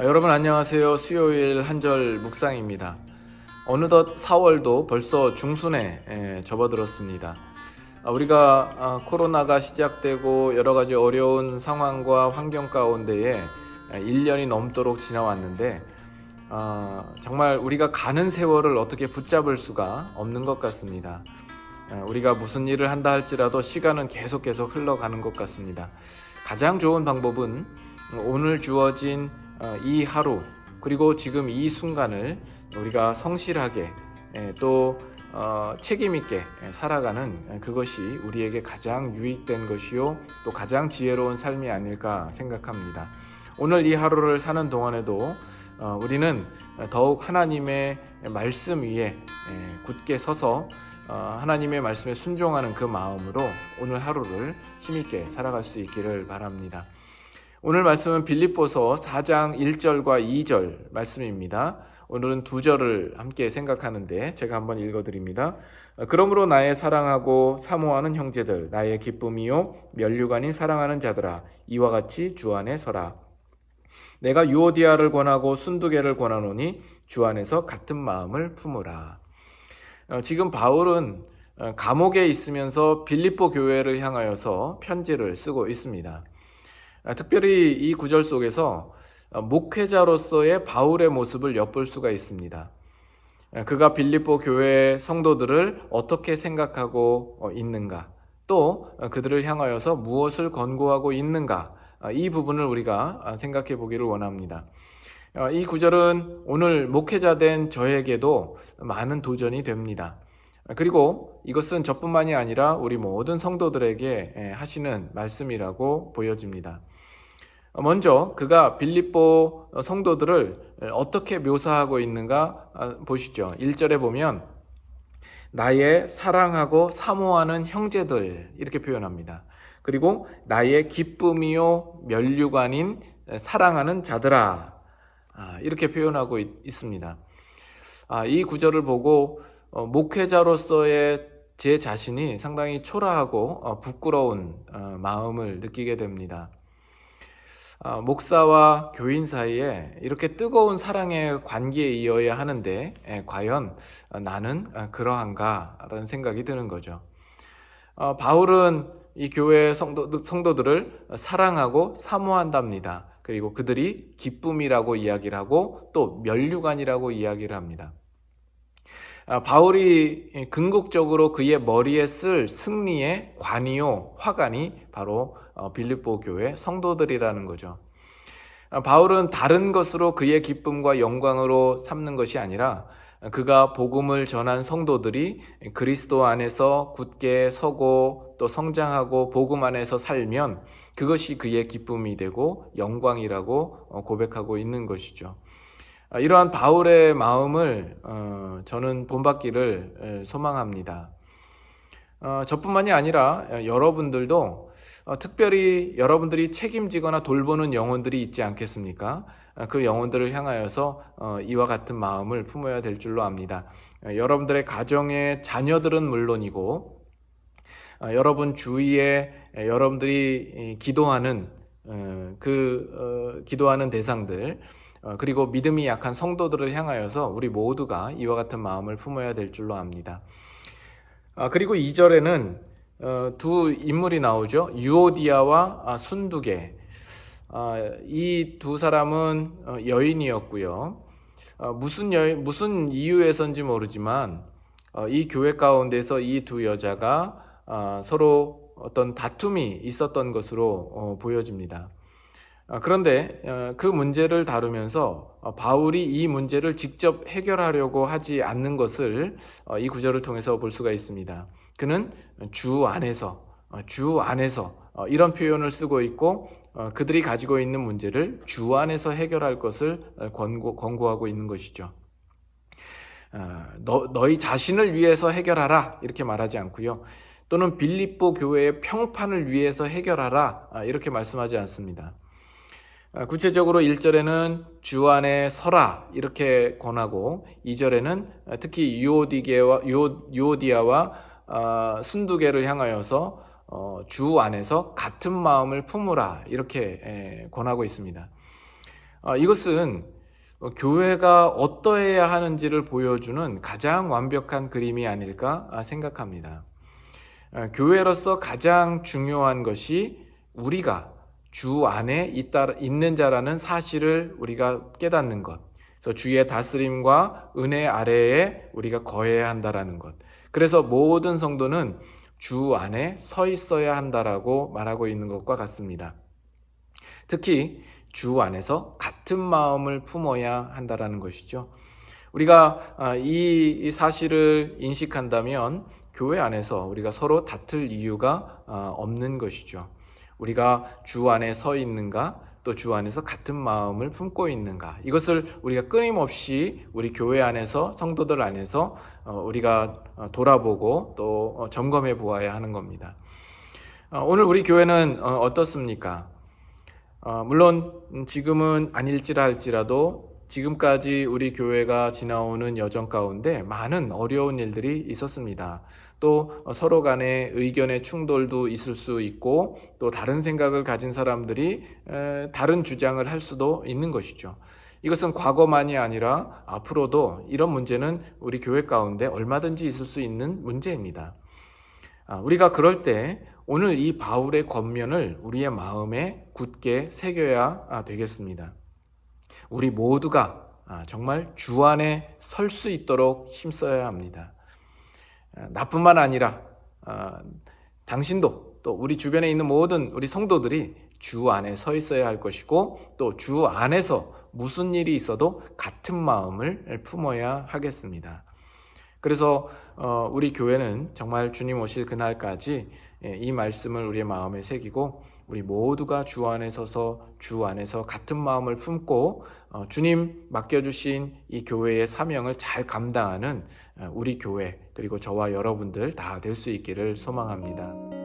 여러분 안녕하세요. 수요일 한절 묵상입니다. 어느덧 4월도 벌써 중순에 접어들었습니다. 우리가 코로나가 시작되고 여러 가지 어려운 상황과 환경 가운데에 1년이 넘도록 지나왔는데 정말 우리가 가는 세월을 어떻게 붙잡을 수가 없는 것 같습니다. 우리가 무슨 일을 한다 할지라도 시간은 계속 흘러가는 것 같습니다. 가장 좋은 방법은 오늘 주어진 이 하루 그리고 지금 이 순간을 우리가 성실하게 또 책임 있게 살아가는 그것이 우리에게 가장 유익된 것이요 또 가장 지혜로운 삶이 아닐까 생각합니다. 오늘 이 하루를 사는 동안에도 우리는 더욱 하나님의 말씀 위에 굳게 서서 하나님의 말씀에 순종하는 그 마음으로 오늘 하루를 힘있게 살아갈 수 있기를 바랍니다. 오늘 말씀은 빌립보서 4장 1절과 2절 말씀입니다. 오늘은 2절을 함께 생각하는데 제가 한번 읽어드립니다. 그러므로 나의 사랑하고 사모하는 형제들, 나의 기쁨이요 면류관인 사랑하는 자들아, 이와 같이 주 안에 서라. 내가 유오디아를 권하고 순두개를 권하노니 주 안에서 같은 마음을 품으라. 지금 바울은 감옥에 있으면서 빌립보 교회를 향하여서 편지를 쓰고 있습니다. 특별히 이 구절 속에서 목회자로서의 바울의 모습을 엿볼 수가 있습니다. 그가 빌립보 교회의 성도들을 어떻게 생각하고 있는가, 또 그들을 향하여서 무엇을 권고하고 있는가, 이 부분을 우리가 생각해 보기를 원합니다. 이 구절은 오늘 목회자 된 저에게도 많은 도전이 됩니다. 그리고 이것은 저뿐만이 아니라 우리 모든 성도들에게 하시는 말씀이라고 보여집니다. 먼저 그가 빌립보 성도들을 어떻게 묘사하고 있는가 보시죠. 1절에 보면 나의 사랑하고 사모하는 형제들 이렇게 표현합니다. 그리고 나의 기쁨이요 면류관인 사랑하는 자들아 이렇게 표현하고 있습니다. 이 구절을 보고 목회자로서의 제 자신이 상당히 초라하고 부끄러운 마음을 느끼게 됩니다. 목사와 교인 사이에 이렇게 뜨거운 사랑의 관계에 이어야 하는데 과연 나는 그러한가? 라는 생각이 드는 거죠. 바울은 이 교회 성도들을 사랑하고 사모한답니다. 그리고 그들이 기쁨이라고 이야기를 하고 또 면류관이라고 이야기를 합니다. 바울이 궁극적으로 그의 머리에 쓸 승리의 관이요 화관이 바로 빌립보 교회 성도들이라는 거죠. 바울은 다른 것으로 그의 기쁨과 영광으로 삼는 것이 아니라 그가 복음을 전한 성도들이 그리스도 안에서 굳게 서고 또 성장하고 복음 안에서 살면 그것이 그의 기쁨이 되고 영광이라고 고백하고 있는 것이죠. 이러한 바울의 마음을 저는 본받기를 소망합니다. 저뿐만이 아니라 여러분들도 특별히 여러분들이 책임지거나 돌보는 영혼들이 있지 않겠습니까? 그 영혼들을 향하여서 이와 같은 마음을 품어야 될 줄로 압니다. 여러분들의 가정의 자녀들은 물론이고 여러분 주위에 여러분들이 기도하는 기도하는 대상들 그리고 믿음이 약한 성도들을 향하여서 우리 모두가 이와 같은 마음을 품어야 될 줄로 압니다. 그리고 2절에는 두 인물이 나오죠. 유오디아와 순두개. 이 두 사람은 여인이었고요. 무슨 이유에서인지 모르지만 이 교회 가운데서 이 두 여자가 서로 어떤 다툼이 있었던 것으로 보여집니다. 그런데 그 문제를 다루면서 바울이 이 문제를 직접 해결하려고 하지 않는 것을 이 구절을 통해서 볼 수가 있습니다. 그는 주 안에서 이런 표현을 쓰고 있고 그들이 가지고 있는 문제를 주 안에서 해결할 것을 권고하고 있는 것이죠. 너희 자신을 위해서 해결하라 이렇게 말하지 않고요. 또는 빌립보 교회의 평판을 위해서 해결하라 이렇게 말씀하지 않습니다. 구체적으로 1절에는 주 안에 서라 이렇게 권하고 2절에는 특히 유오디아와 순두개를 향하여서 주 안에서 같은 마음을 품으라 이렇게 권하고 있습니다. 이것은 교회가 어떠해야 하는지를 보여주는 가장 완벽한 그림이 아닐까 생각합니다. 교회로서 가장 중요한 것이 우리가 주 안에 있는 자라는 사실을 우리가 깨닫는 것. 그래서 주의 다스림과 은혜 아래에 우리가 거해야 한다라는 것. 그래서 모든 성도는 주 안에 서 있어야 한다라고 말하고 있는 것과 같습니다. 특히 주 안에서 같은 마음을 품어야 한다라는 것이죠. 우리가 이 사실을 인식한다면 교회 안에서 우리가 서로 다툴 이유가 없는 것이죠. 우리가 주 안에 서 있는가, 또 주 안에서 같은 마음을 품고 있는가, 이것을 우리가 끊임없이 우리 교회 안에서, 성도들 안에서 우리가 돌아보고 또 점검해 보아야 하는 겁니다. 오늘 우리 교회는 어떻습니까? 물론 지금은 아닐지라 할지라도 지금까지 우리 교회가 지나오는 여정 가운데 많은 어려운 일들이 있었습니다. 또 서로 간의 의견의 충돌도 있을 수 있고, 또 다른 생각을 가진 사람들이 다른 주장을 할 수도 있는 것이죠. 이것은 과거만이 아니라 앞으로도 이런 문제는 우리 교회 가운데 얼마든지 있을 수 있는 문제입니다. 우리가 그럴 때 오늘 이 바울의 권면을 우리의 마음에 굳게 새겨야 되겠습니다. 우리 모두가 정말 주 안에 설 수 있도록 힘써야 합니다. 나뿐만 아니라 당신도, 또 우리 주변에 있는 모든 우리 성도들이 주 안에 서 있어야 할 것이고, 또 주 안에서 무슨 일이 있어도 같은 마음을 품어야 하겠습니다. 그래서 우리 교회는 정말 주님 오실 그날까지 이 말씀을 우리의 마음에 새기고, 우리 모두가 주 안에 서서 주 안에서 같은 마음을 품고 주님 맡겨주신 이 교회의 사명을 잘 감당하는 우리 교회, 그리고 저와 여러분들 다 될 수 있기를 소망합니다.